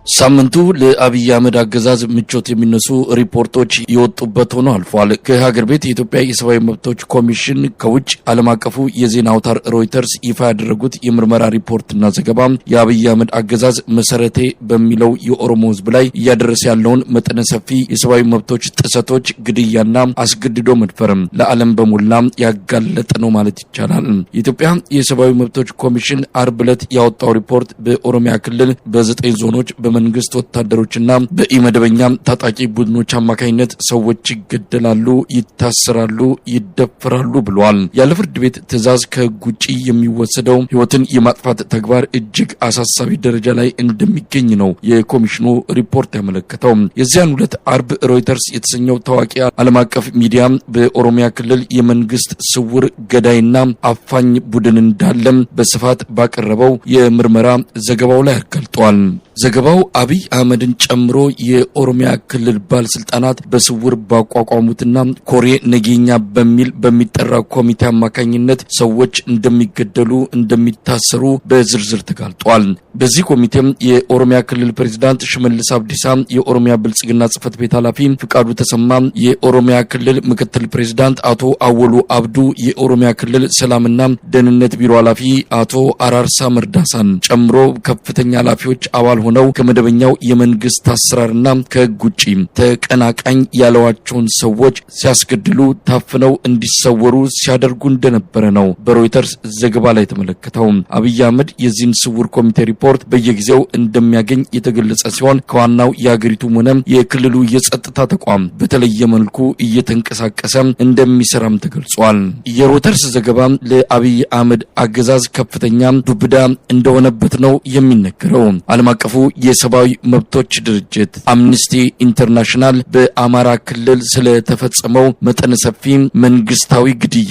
ሳምንቱ ለአብይ አህመድ አገዛዝ ምቾት የሚነሱ ሪፖርቶች የወጡበት ሆኖ አልፏል። ከሀገር ቤት የኢትዮጵያ የሰብአዊ መብቶች ኮሚሽን ከውጭ ዓለም አቀፉ የዜና አውታር ሮይተርስ ይፋ ያደረጉት የምርመራ ሪፖርትና ዘገባ የአብይ አህመድ አገዛዝ መሰረቴ በሚለው የኦሮሞ ሕዝብ ላይ እያደረሰ ያለውን መጠነ ሰፊ የሰብአዊ መብቶች ጥሰቶች፣ ግድያና አስገድዶ መድፈርም ለዓለም በሙላ ያጋለጠ ነው ማለት ይቻላል። የኢትዮጵያ የሰብአዊ መብቶች ኮሚሽን አርብ ዕለት ያወጣው ሪፖርት በኦሮሚያ ክልል በ9 ዞኖች መንግስት ወታደሮችና በኢመደበኛ ታጣቂ ቡድኖች አማካይነት ሰዎች ይገደላሉ፣ ይታሰራሉ፣ ይደፈራሉ ብሏል። ያለ ፍርድ ቤት ትዕዛዝ ከህግ ውጪ የሚወሰደው ህይወትን የማጥፋት ተግባር እጅግ አሳሳቢ ደረጃ ላይ እንደሚገኝ ነው የኮሚሽኑ ሪፖርት ያመለከተው። የዚያን ዕለት አርብ ሮይተርስ የተሰኘው ታዋቂ ዓለም አቀፍ ሚዲያ በኦሮሚያ ክልል የመንግስት ስውር ገዳይና አፋኝ ቡድን እንዳለም በስፋት ባቀረበው የምርመራ ዘገባው ላይ አጋልጧል። ዘገባው አብይ አህመድን ጨምሮ የኦሮሚያ ክልል ባለስልጣናት በስውር ባቋቋሙትና ኮሬ ነገኛ በሚል በሚጠራ ኮሚቴ አማካኝነት ሰዎች እንደሚገደሉ፣ እንደሚታሰሩ በዝርዝር ተጋልጧል። በዚህ ኮሚቴም የኦሮሚያ ክልል ፕሬዝዳንት ሽመልስ አብዲሳ፣ የኦሮሚያ ብልጽግና ጽህፈት ቤት ኃላፊ ፍቃዱ ተሰማ፣ የኦሮሚያ ክልል ምክትል ፕሬዝዳንት አቶ አወሉ አብዱ፣ የኦሮሚያ ክልል ሰላምና ደህንነት ቢሮ ኃላፊ አቶ አራርሳ መርዳሳን ጨምሮ ከፍተኛ ኃላፊዎች አባል ሆነው ከመደበኛው የመንግስት አሰራርና ከህግ ውጪ ተቀናቃኝ ያለዋቸውን ሰዎች ሲያስገድሉ፣ ታፍነው እንዲሰወሩ ሲያደርጉ እንደነበረ ነው በሮይተርስ ዘገባ ላይ ተመለከተው። አብይ አህመድ የዚህን ስውር ኮሚቴ ሪፖርት በየጊዜው እንደሚያገኝ የተገለጸ ሲሆን ከዋናው የሀገሪቱም ሆነ የክልሉ የጸጥታ ተቋም በተለየ መልኩ እየተንቀሳቀሰ እንደሚሰራም ተገልጿል። የሮይተርስ ዘገባ ለአብይ አህመድ አገዛዝ ከፍተኛ ዱብዳ እንደሆነበት ነው የሚነገረው። ዓለም አቀፉ የሰብአዊ መብቶች ድርጅት አምነስቲ ኢንተርናሽናል በአማራ ክልል ስለተፈጸመው መጠነ ሰፊ መንግስታዊ ግድያ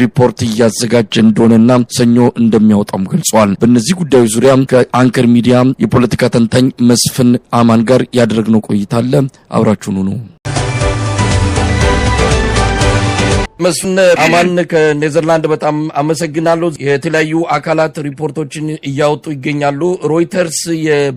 ሪፖርት እያዘጋጀ እንደሆነና ሰኞ እንደሚያወጣም ገልጿል። በእነዚህ ጉዳዮች ዙሪያ ከአንከር ሚዲያ የፖለቲካ ተንታኝ መስፍን አማን ጋር ያደረግነው ቆይታ አለ። አብራችሁኑ ነው። መስፍን አማን ከኔዘርላንድ በጣም አመሰግናለሁ። የተለያዩ አካላት ሪፖርቶችን እያወጡ ይገኛሉ። ሮይተርስ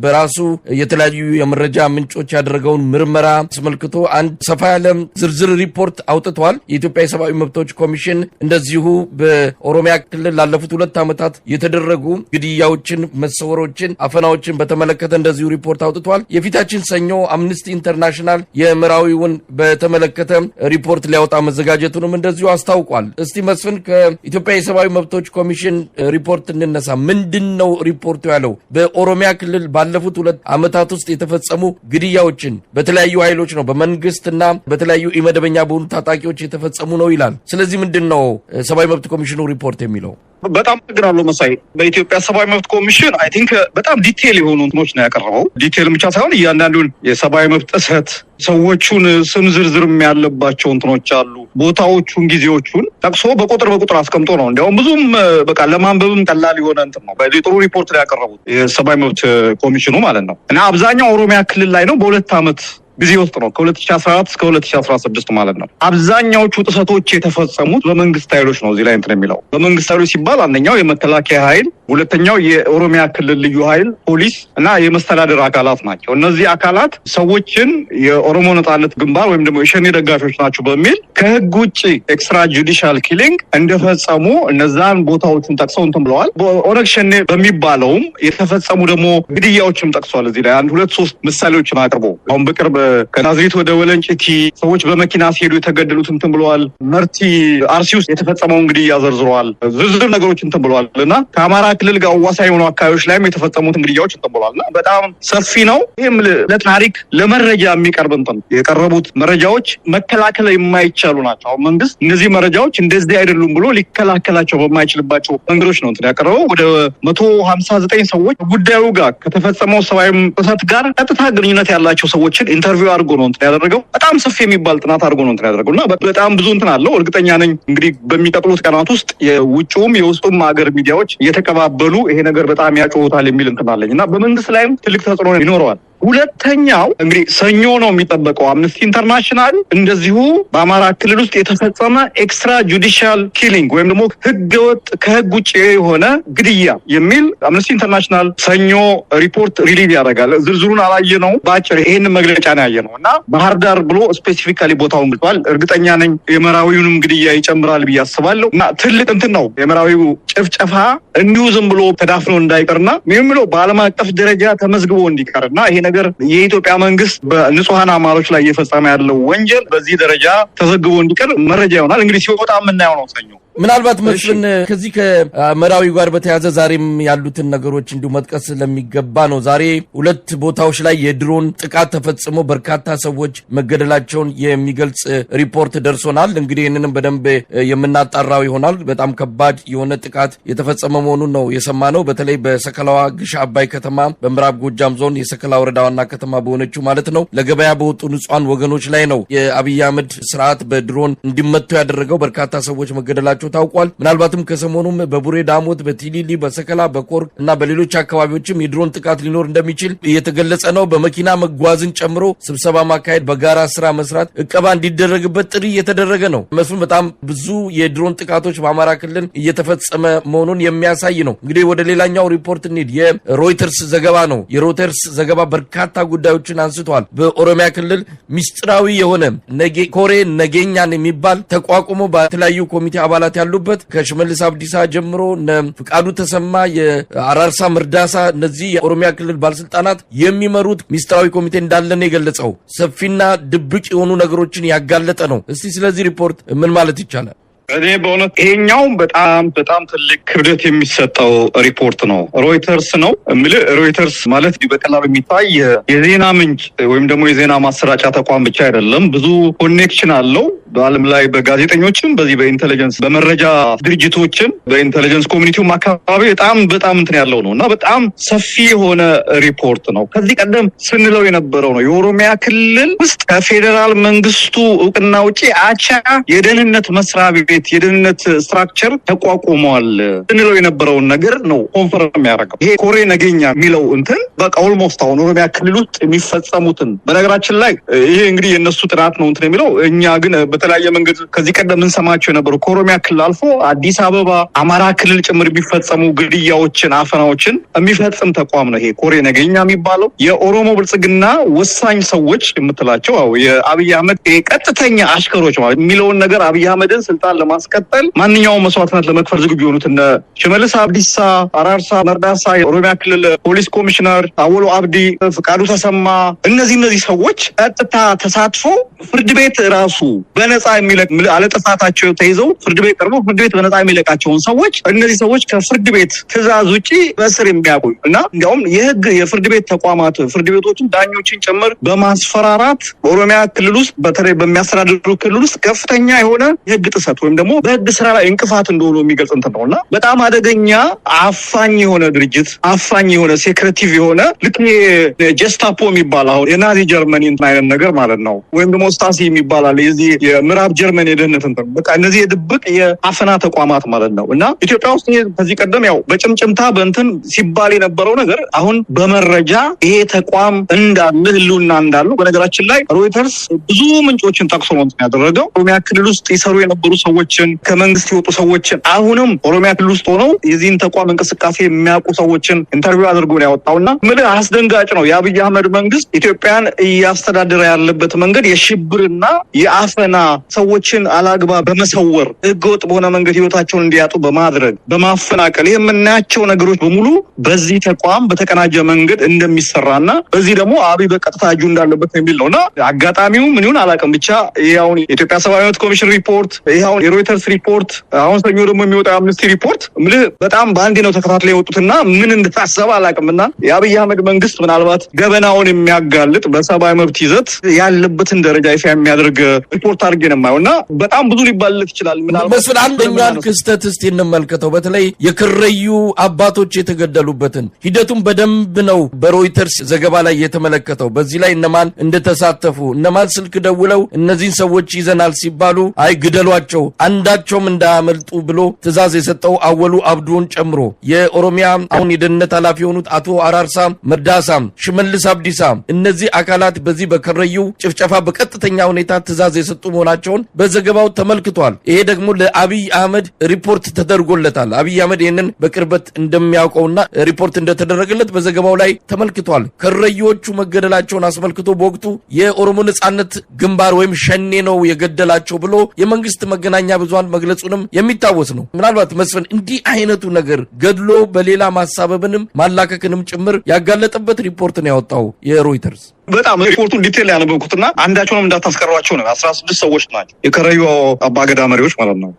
በራሱ የተለያዩ የመረጃ ምንጮች ያደረገውን ምርመራ አስመልክቶ አንድ ሰፋ ያለ ዝርዝር ሪፖርት አውጥቷል። የኢትዮጵያ የሰብአዊ መብቶች ኮሚሽን እንደዚሁ በኦሮሚያ ክልል ላለፉት 2 ዓመታት የተደረጉ ግድያዎችን፣ መሰወሮችን፣ አፈናዎችን በተመለከተ እንደዚሁ ሪፖርት አውጥቷል። የፊታችን ሰኞ አምነስቲ ኢንተርናሽናል የምዕራዊውን በተመለከተ ሪፖርት ሊያወጣ መዘጋጀቱንም እንደዚሁ አስታውቋል። እስቲ መስፍን ከኢትዮጵያ የሰብአዊ መብቶች ኮሚሽን ሪፖርት እንነሳ። ምንድነው ሪፖርቱ ያለው? በኦሮሚያ ክልል ባለፉት 2 ዓመታት ውስጥ የተፈጸሙ ግድያዎችን በተለያዩ ኃይሎች ነው በመንግስትና በተለያዩ ኢመደበኛ በሆኑ ታጣቂዎች የተፈጸሙ ነው ይላል። ስለዚህ ምንድነው ሰብአዊ መብት ኮሚሽኑ ሪፖርት የሚለው? በጣም ግናለው መሳይ በኢትዮጵያ ሰብአዊ መብት ኮሚሽን አይ ቲንክ በጣም ዲቴል የሆኑ እንትኖች ነው ያቀረበው። ዲቴል ብቻ ሳይሆን እያንዳንዱን የሰብአዊ መብት ጥሰት ሰዎቹን ስም ዝርዝርም ያለባቸው እንትኖች አሉ። ቦታዎቹን፣ ጊዜዎቹን ጠቅሶ በቁጥር አስቀምጦ ነው። እንዲያውም ብዙም በቃ ለማንበብም ቀላል የሆነ እንትን ነው። ጥሩ ሪፖርት ላይ ያቀረቡት የሰብአዊ መብት ኮሚሽኑ ማለት ነው። እና አብዛኛው ኦሮሚያ ክልል ላይ ነው በ2 ዓመት ጊዜ ውስጥ ነው ከ2014 እስከ 2016 ማለት ነው። አብዛኛዎቹ ጥሰቶች የተፈጸሙት በመንግስት ኃይሎች ነው። እዚህ ላይ እንትን የሚለው በመንግስት ኃይሎች ሲባል አንደኛው የመከላከያ ኃይል፣ ሁለተኛው የኦሮሚያ ክልል ልዩ ኃይል ፖሊስ እና የመስተዳደር አካላት ናቸው። እነዚህ አካላት ሰዎችን የኦሮሞ ነጻነት ግንባር ወይም ደግሞ የሸኔ ደጋፊዎች ናቸው በሚል ከህግ ውጭ ኤክስትራ ጁዲሻል ኪሊንግ እንደፈጸሙ እነዛን ቦታዎችን ጠቅሰው እንትን ብለዋል። በኦነግ ሸኔ በሚባለውም የተፈጸሙ ደግሞ ግድያዎችም ጠቅሷል። እዚህ ላይ 1-2-3 ምሳሌዎችን አቅርቦ አሁን በቅርብ ከናዝሬት ወደ ወለንጭቲ ሰዎች በመኪና ሲሄዱ የተገደሉት እንትን ብለዋል። መርቲ አርሲ ውስጥ የተፈጸመውን ግድያ ዘርዝረዋል። ዝርዝር ነገሮች እንትን ብለዋል እና ከአማራ ክልል ጋር አዋሳኝ የሆኑ አካባቢዎች ላይም የተፈጸሙትን ግድያዎች እንትን ብለዋል እና በጣም ሰፊ ነው። ይህም ለታሪክ ለመረጃ የሚቀርብ እንትን የቀረቡት መረጃዎች መከላከል የማይቻሉ ናቸው። አሁን መንግስት እነዚህ መረጃዎች እንደዚህ አይደሉም ብሎ ሊከላከላቸው በማይችልባቸው መንገዶች ነው እንትን ያቀረበው። ወደ 159 ሰዎች ጉዳዩ ጋር ከተፈጸመው ሰብአዊ ጥሰት ጋር ቀጥታ ግንኙነት ያላቸው ሰዎችን ኢንተርቪው አድርጎ ነው እንትን ያደረገው። በጣም ሰፊ የሚባል ጥናት አድርጎ ነው እንትን ያደረገው እና በጣም ብዙ እንትን አለው። እርግጠኛ ነኝ እንግዲህ በሚቀጥሉት ቀናት ውስጥ የውጭውም የውስጡም ሀገር ሚዲያዎች እየተቀባበሉ ይሄ ነገር በጣም ያጮሁታል የሚል እንትን አለኝ እና በመንግስት ላይም ትልቅ ተጽዕኖ ይኖረዋል። ሁለተኛው እንግዲህ ሰኞ ነው የሚጠበቀው አምነስቲ ኢንተርናሽናል እንደዚሁ በአማራ ክልል ውስጥ የተፈጸመ ኤክስትራ ጁዲሻል ኪሊንግ ወይም ደግሞ ህገወጥ ከህግ ውጭ የሆነ ግድያ የሚል አምነስቲ ኢንተርናሽናል ሰኞ ሪፖርት ሪሊዝ ያደርጋል። ዝርዝሩን አላየነው፣ በአጭር ይሄንን መግለጫ ነው ያየነው እና ባህር ዳር ብሎ ስፔሲፊካሊ ቦታውን ገልጿል። እርግጠኛ ነኝ የመራዊውንም ግድያ ይጨምራል ብዬ አስባለሁ እና ትልቅ እንትን ነው የመራዊው ጭፍጨፋ እንዲሁ ዝም ብሎ ተዳፍኖ እንዳይቀርና ምንም ብሎ በዓለም አቀፍ ደረጃ ተመዝግቦ እንዲቀርና ይሄ ነገር የኢትዮጵያ መንግስት በንጹሃን አማሮች ላይ እየፈጸመ ያለው ወንጀል በዚህ ደረጃ ተዘግቦ እንዲቀር መረጃ ይሆናል። እንግዲህ ሲወጣ የምናየው ነው ሰኞ። ምናልባት መስፍን ከዚህ ከመራዊ ጋር በተያያዘ ዛሬም ያሉትን ነገሮች እንዲሁ መጥቀስ ስለሚገባ ነው። ዛሬ 2 ቦታዎች ላይ የድሮን ጥቃት ተፈጽሞ በርካታ ሰዎች መገደላቸውን የሚገልጽ ሪፖርት ደርሶናል። እንግዲህ ይህንንም በደንብ የምናጣራው ይሆናል። በጣም ከባድ የሆነ ጥቃት የተፈጸመ መሆኑን ነው የሰማነው። በተለይ በሰከላዋ ግሽ አባይ ከተማ በምዕራብ ጎጃም ዞን የሰከላ ወረዳ ዋና ከተማ በሆነችው ማለት ነው ለገበያ በወጡ ንጹሃን ወገኖች ላይ ነው የአብይ አህመድ ስርዓት በድሮን እንዲመቱ ያደረገው። በርካታ ሰዎች መገደላቸው ታውቋል። ምናልባትም ከሰሞኑም በቡሬ ዳሞት፣ በቲሊሊ፣ በሰከላ፣ በኮርግ እና በሌሎች አካባቢዎችም የድሮን ጥቃት ሊኖር እንደሚችል እየተገለጸ ነው። በመኪና መጓዝን ጨምሮ ስብሰባ ማካሄድ፣ በጋራ ስራ መስራት፣ እቀባ እንዲደረግበት ጥሪ እየተደረገ ነው። መስፍን በጣም ብዙ የድሮን ጥቃቶች በአማራ ክልል እየተፈጸመ መሆኑን የሚያሳይ ነው። እንግዲህ ወደ ሌላኛው ሪፖርት እንሂድ። የሮይተርስ ዘገባ ነው። የሮይተርስ ዘገባ በርካታ ጉዳዮችን አንስቷል። በኦሮሚያ ክልል ሚስጥራዊ የሆነ ኮሬ ነገኛን የሚባል ተቋቁሞ በተለያዩ ኮሚቴ አባላት ያሉበት ከሽመልስ አብዲሳ ጀምሮ ፍቃዱ ተሰማ፣ የአራርሳ መርዳሳ እነዚህ የኦሮሚያ ክልል ባለስልጣናት የሚመሩት ሚስጥራዊ ኮሚቴ እንዳለን የገለጸው ሰፊና ድብቅ የሆኑ ነገሮችን ያጋለጠ ነው። እስቲ ስለዚህ ሪፖርት ምን ማለት ይቻላል? እኔ በእውነት ይሄኛውም በጣም ትልቅ ክብደት የሚሰጠው ሪፖርት ነው። ሮይተርስ ነው የምልህ። ሮይተርስ ማለት በቀላሉ የሚታይ የዜና ምንጭ ወይም ደግሞ የዜና ማሰራጫ ተቋም ብቻ አይደለም። ብዙ ኮኔክሽን አለው በዓለም ላይ በጋዜጠኞችም በዚህ በኢንቴሊጀንስ በመረጃ ድርጅቶችም በኢንቴሊጀንስ ኮሚኒቲውም አካባቢ በጣም እንትን ያለው ነው እና በጣም ሰፊ የሆነ ሪፖርት ነው። ከዚህ ቀደም ስንለው የነበረው ነው የኦሮሚያ ክልል ውስጥ ከፌዴራል መንግስቱ እውቅና ውጪ አቻ የደህንነት መስሪያ ቤት የደህንነት ስትራክቸር ተቋቁሟል ስንለው የነበረውን ነገር ነው ኮንፈርም የሚያደርገው። ይሄ ኮሬ ነገኛ የሚለው እንትን በቃ ኦልሞስት አሁን ኦሮሚያ ክልል ውስጥ የሚፈጸሙትን በነገራችን ላይ ይሄ እንግዲህ የእነሱ ጥናት ነው እንትን የሚለው እኛ ግን በተለያየ መንገድ ከዚህ ቀደም እንሰማቸው የነበሩ ከኦሮሚያ ክልል አልፎ አዲስ አበባ፣ አማራ ክልል ጭምር የሚፈጸሙ ግድያዎችን፣ አፈናዎችን የሚፈጽም ተቋም ነው ይሄ ኮሬ ነገኛ የሚባለው። የኦሮሞ ብልጽግና ወሳኝ ሰዎች የምትላቸው የአብይ አህመድ ቀጥተኛ አሽከሮች ማለት የሚለውን ነገር አብይ አህመድን ስልጣን ለማስቀጠል ማንኛውም መስዋዕትነት ለመክፈል ዝግጁ የሆኑት እነ ሽመልስ አብዲሳ፣ አራርሳ መርዳሳ፣ የኦሮሚያ ክልል ፖሊስ ኮሚሽነር አወሎ አብዲ፣ ፍቃዱ ተሰማ እነዚህ ሰዎች ቀጥታ ተሳትፎ ፍርድ ቤት ራሱ በነፃ የሚለቅ አለጥፋታቸው ተይዘው ፍርድ ቤት ቀርቦ ፍርድ ቤት በነፃ የሚለቃቸውን ሰዎች እነዚህ ሰዎች ከፍርድ ቤት ትዕዛዝ ውጪ በእስር የሚያቆዩ እና እንዲያውም የፍርድ ቤት ተቋማት ፍርድ ቤቶችን ዳኞችን ጭምር በማስፈራራት በኦሮሚያ ክልል ውስጥ በተለይ በሚያስተዳድሩ ክልል ውስጥ ከፍተኛ የሆነ የህግ ጥሰት ወይም ደግሞ በህግ ስራ ላይ እንቅፋት እንደሆኑ የሚገልጽ እንትን ነው እና በጣም አደገኛ አፋኝ የሆነ ድርጅት አፋኝ የሆነ ሴክሬቲቭ የሆነ ልክ ጀስታፖ የሚባል አሁን የናዚ ጀርመኒ አይነት ነገር ማለት ነው። ወይም ደግሞ ስታሲ የሚባል አለ የዚህ የምዕራብ ጀርመን የደህንነት እንትን በቃ እነዚህ የድብቅ የአፈና ተቋማት ማለት ነው እና ኢትዮጵያ ውስጥ ከዚህ ቀደም በጭምጭምታ በእንትን ሲባል የነበረው ነገር አሁን በመረጃ ይሄ ተቋም እንዳለ ህልውና እንዳለው በነገራችን ላይ ሮይተርስ ብዙ ምንጮችን ጠቅሶ ነው ያደረገው። ኦሮሚያ ክልል ውስጥ ይሰሩ የነበሩ ሰዎችን ከመንግስት የወጡ ሰዎችን አሁንም ኦሮሚያ ክልል ውስጥ ሆነው የዚህን ተቋም እንቅስቃሴ የሚያውቁ ሰዎችን ኢንተርቪው አድርጎ ነው ያወጣውና ምን አስደንጋጭ ነው። የአብይ አህመድ መንግስት ኢትዮጵያን እያስተዳደረ ያለበት መንገድ የሽብርና የአፈና ሰዎችን አላግባብ በመሰወር ህገወጥ በሆነ መንገድ ህይወታቸውን እንዲያጡ በማድረግ በማፈናቀል የምናያቸው ነገሮች በሙሉ በዚህ ተቋም በተቀናጀ መንገድ እንደሚሰራና በዚህ ደግሞ አብይ በቀጥታ እጁ እንዳለበት የሚል ነውና አጋጣሚው ምን ይሁን አላውቅም ብቻ ይሄውን የኢትዮጵያ ሰብአዊ መብት ኮሚሽን ሪፖርት ይሄውን የሮይተርስ ሪፖርት አሁን ሰኞ ደግሞ የሚወጣው አምነስቲ ሪፖርት በጣም በአንዴ ነው ተከታትለው የወጡትና ምን እንደታሰበ አላውቅምና የአብይ አህመድ መንግስት ምናልባት ገበናውን የሚያጋልጥ በሰብአዊ መብት ይዘት ያለበትን ደረጃ ይፋ የሚያደርግ ሪፖርት አድርጌ ነው የማየውና በጣም ብዙ ሊባልለት ይችላል። ምናልባት መስል አንደኛውን ክስተት እስቲ እንመልከተው። በተለይ የክረዩ አባቶች የተገደሉበትን ሂደቱን በደንብ ነው በሮይተርስ ዘገባ ላይ የተመለከተው። በዚህ ላይ እነማን እንደተሳተፉ እነማን ስልክ ደውለው እነዚህን ሰዎች ይዘናል ሲባሉ አይ ግደሏቸው አንዳቸውም እንዳያመልጡ ብሎ ትዕዛዝ የሰጠው አወሉ አብዱን ጨምሮ የኦሮሚያ አሁን የደህንነት ኃላፊ የሆኑት አቶ አራርሳ መርዳሳ፣ ሽመልስ አብዲሳ እነዚህ አካላት በዚህ በከረዩ ጭፍጨፋ በቀጥተኛ ሁኔታ ትዕዛዝ የሰጡ መሆናቸውን በዘገባው ተመልክቷል። ይሄ ደግሞ ለአብይ አህመድ ሪፖርት ተደርጎለታል። አብይ አህመድ ይህንን በቅርበት እንደሚያውቀውና ሪፖርት እንደተደረገለት በዘገባው ላይ ተመልክቷል። ከረዮቹ መገደላቸውን አስመልክቶ በወቅቱ የኦሮሞ ነጻነት ግንባር ወይም ሸኔ ነው የገደላቸው ብሎ የመንግስት መገናኛ ብዙሃን መግለጹንም የሚታወስ ነው። ምናልባት መስፍን እንዲህ አይነቱ ነገር ገድሎ በሌላ ማሳበብንም ማላከክንም ጭምር ያጋለጠበት ሪፖርት ነው ያወጣው የሮይተርስ። በጣም ሪፖርቱን ዲቴል ያነበብኩትና አንዳቸውንም እንዳታስቀሯቸው ነው። 16 ሰዎች ናቸው የከረዩ አባገዳ መሪዎች ማለት ነው።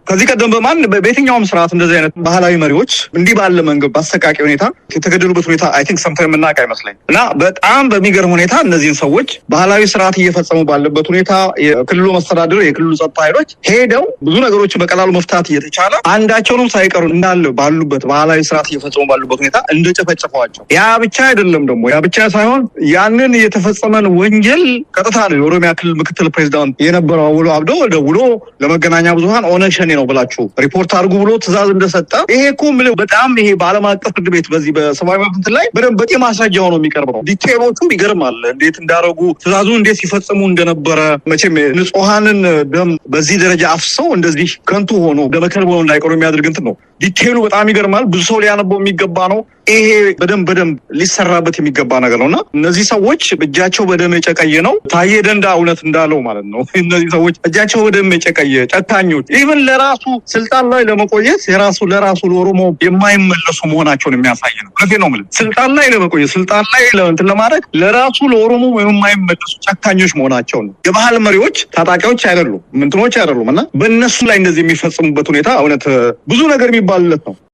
ከዚህ ቀደም በየትኛውም ስርዓት እንደዚህ አይነት ባህላዊ መሪዎች እንዲህ ባለ መንገድ በአሰቃቂ ሁኔታ የተገደሉበት ሁኔታ አይ ቲንክ ሰምተን የምናውቅ አይመስለኝ እና በጣም በሚገርም ሁኔታ እነዚህን ሰዎች ባህላዊ ስርዓት እየፈጸሙ ባለበት ሁኔታ የክልሉ መስተዳድር የክልሉ ጸጥታ ኃይሎች ሄደው ብዙ ነገሮችን በቀላሉ መፍታት እየተቻለ አንዳቸውንም ሳይቀሩ እንዳለ ባሉበት ባህላዊ ስርዓት እየፈጸሙ ባሉበት ሁኔታ እንደጨፈጨፈዋቸው ያ ብቻ አይደለም ደግሞ ያ ብቻ ሳይሆን ያንን የተፈጸመን ወንጀል ቀጥታ ነው የኦሮሚያ ክልል ምክትል ፕሬዚዳንት የነበረው አወሉ አብዶ ደውሎ ለመገናኛ ብዙሃን ኦነግ ሸኔ ነው ብላችሁ ሪፖርት አድርጉ ብሎ ትዕዛዝ እንደሰጠ ይሄ እኮ በጣም ይሄ በዓለም አቀፍ ፍርድ ቤት በዚህ በሰብአዊ መብት ላይ በደንብ በቂ ማስረጃ ሆኖ የሚቀርብ ነው። ዲቴሎቹ ይገርማል። እንዴት እንዳረጉ ትዕዛዙን እንዴት ሲፈጽሙ እንደነበረ መቼም ንጹሃንን ደም በዚህ ደረጃ አፍሰው እንደዚህ ከንቱ ሆኖ ደመከልብ ሆኖ እንዳይቀሩ የሚያደርግ እንትን ነው። ዲቴሉ በጣም ይገርማል። ብዙ ሰው ሊያነበው የሚገባ ነው። ይሄ በደንብ ሊሰራበት የሚገባ ነገር ነውና እነዚህ ሰዎች እጃቸው በደም የጨቀየ ነው። ታዬ ደንዳ እውነት እንዳለው ማለት ነው። እነዚህ ሰዎች እጃቸው በደም የጨቀየ ጨካኞች ኢቭን ለራሱ ስልጣን ላይ ለመቆየት ለራሱ ለኦሮሞ የማይመለሱ መሆናቸውን የሚያሳይ ነው። ለዚህ ነው ማለት ስልጣን ላይ ለመቆየት ስልጣን ላይ እንትን ለማድረግ ለራሱ ለኦሮሞ የማይመለሱ ጨካኞች መሆናቸው ነው። የባህል መሪዎች ታጣቂዎች አይደሉም፣ ምንትኖች አይደሉም እና በእነሱ ላይ እንደዚህ የሚፈጽሙበት ሁኔታ እውነት ብዙ ነገር የሚባልለት ነው።